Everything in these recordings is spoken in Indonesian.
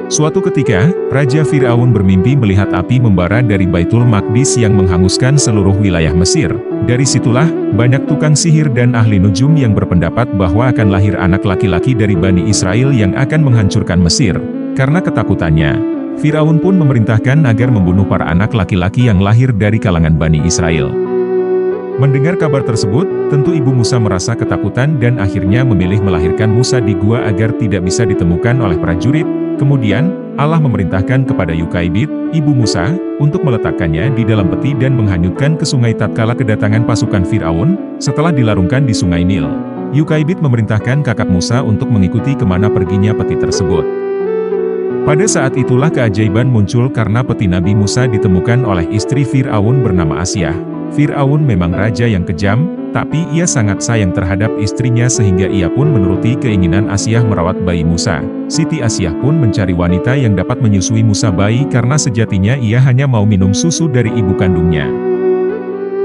Suatu ketika, Raja Fir'aun bermimpi melihat api membara dari Baitul Maqdis yang menghanguskan seluruh wilayah Mesir. Dari situlah, banyak tukang sihir dan ahli nujum yang berpendapat bahwa akan lahir anak laki-laki dari Bani Israel yang akan menghancurkan Mesir. Karena ketakutannya, Fir'aun pun memerintahkan agar membunuh para anak laki-laki yang lahir dari kalangan Bani Israel. Mendengar kabar tersebut, tentu ibu Musa merasa ketakutan dan akhirnya memilih melahirkan Musa di gua agar tidak bisa ditemukan oleh prajurit. Kemudian, Allah memerintahkan kepada Yukaibid, ibu Musa, untuk meletakkannya di dalam peti dan menghanyutkan ke sungai tatkala kedatangan pasukan Fir'aun, setelah dilarungkan di sungai Nil. Yukaibid memerintahkan kakak Musa untuk mengikuti kemana perginya peti tersebut. Pada saat itulah keajaiban muncul karena peti Nabi Musa ditemukan oleh istri Fir'aun bernama Asyah. Fir'aun memang raja yang kejam, tapi ia sangat sayang terhadap istrinya sehingga ia pun menuruti keinginan Asyah merawat bayi Musa. Siti Asyah pun mencari wanita yang dapat menyusui Musa bayi karena sejatinya ia hanya mau minum susu dari ibu kandungnya.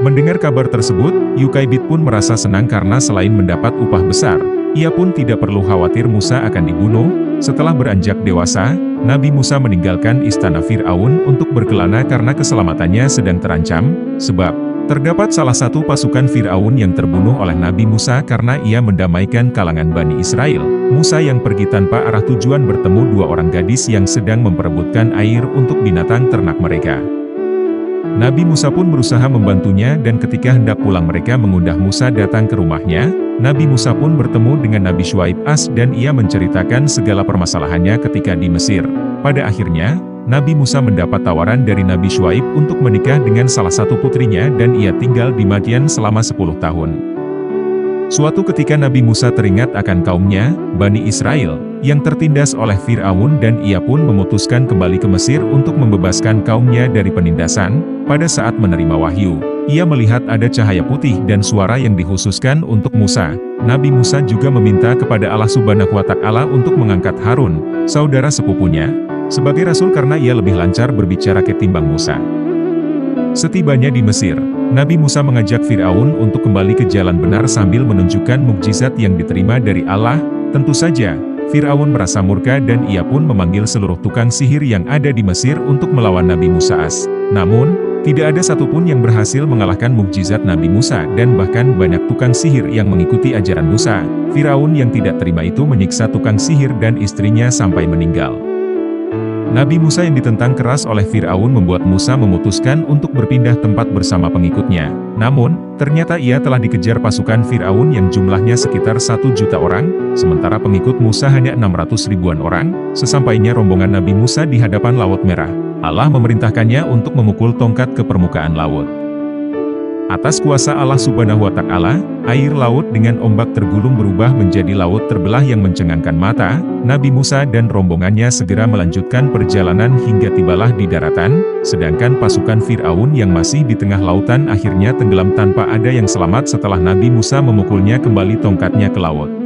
Mendengar kabar tersebut, Yukaibid pun merasa senang karena selain mendapat upah besar, ia pun tidak perlu khawatir Musa akan dibunuh. Setelah beranjak dewasa, Nabi Musa meninggalkan istana Fir'aun untuk berkelana karena keselamatannya sedang terancam, sebab terdapat salah satu pasukan Fir'aun yang terbunuh oleh Nabi Musa karena ia mendamaikan kalangan Bani Israel. Musa yang pergi tanpa arah tujuan bertemu dua orang gadis yang sedang memperebutkan air untuk binatang ternak mereka. Nabi Musa pun berusaha membantunya dan ketika hendak pulang mereka mengundang Musa datang ke rumahnya. Nabi Musa pun bertemu dengan Nabi Syuaib dan ia menceritakan segala permasalahannya ketika di Mesir. Pada akhirnya, Nabi Musa mendapat tawaran dari Nabi Syuaib untuk menikah dengan salah satu putrinya dan ia tinggal di Madian selama 10 tahun. Suatu ketika Nabi Musa teringat akan kaumnya, Bani Israel, yang tertindas oleh Fir'aun dan ia pun memutuskan kembali ke Mesir untuk membebaskan kaumnya dari penindasan. Pada saat menerima wahyu, ia melihat ada cahaya putih dan suara yang dikhususkan untuk Musa. Nabi Musa juga meminta kepada Allah Subhanahu wa Ta'ala untuk mengangkat Harun, saudara sepupunya, sebagai rasul karena ia lebih lancar berbicara ketimbang Musa. Setibanya di Mesir, Nabi Musa mengajak Fir'aun untuk kembali ke jalan benar sambil menunjukkan mukjizat yang diterima dari Allah. Tentu saja, Fir'aun merasa murka dan ia pun memanggil seluruh tukang sihir yang ada di Mesir untuk melawan Nabi Musa. Namun, tidak ada satupun yang berhasil mengalahkan mukjizat Nabi Musa dan bahkan banyak tukang sihir yang mengikuti ajaran Musa. Fir'aun yang tidak terima itu menyiksa tukang sihir dan istrinya sampai meninggal. Nabi Musa yang ditentang keras oleh Fir'aun membuat Musa memutuskan untuk berpindah tempat bersama pengikutnya. Namun, ternyata ia telah dikejar pasukan Fir'aun yang jumlahnya sekitar 1 juta orang, sementara pengikut Musa hanya 600 ribuan orang. Sesampainya rombongan Nabi Musa di hadapan Laut Merah, Allah memerintahkannya untuk memukul tongkat ke permukaan laut. Atas kuasa Allah Subhanahu wa Ta'ala, air laut dengan ombak tergulung berubah menjadi laut terbelah yang mencengangkan mata. Nabi Musa dan rombongannya segera melanjutkan perjalanan hingga tibalah di daratan, sedangkan pasukan Fir'aun yang masih di tengah lautan akhirnya tenggelam tanpa ada yang selamat setelah Nabi Musa memukulnya kembali tongkatnya ke laut.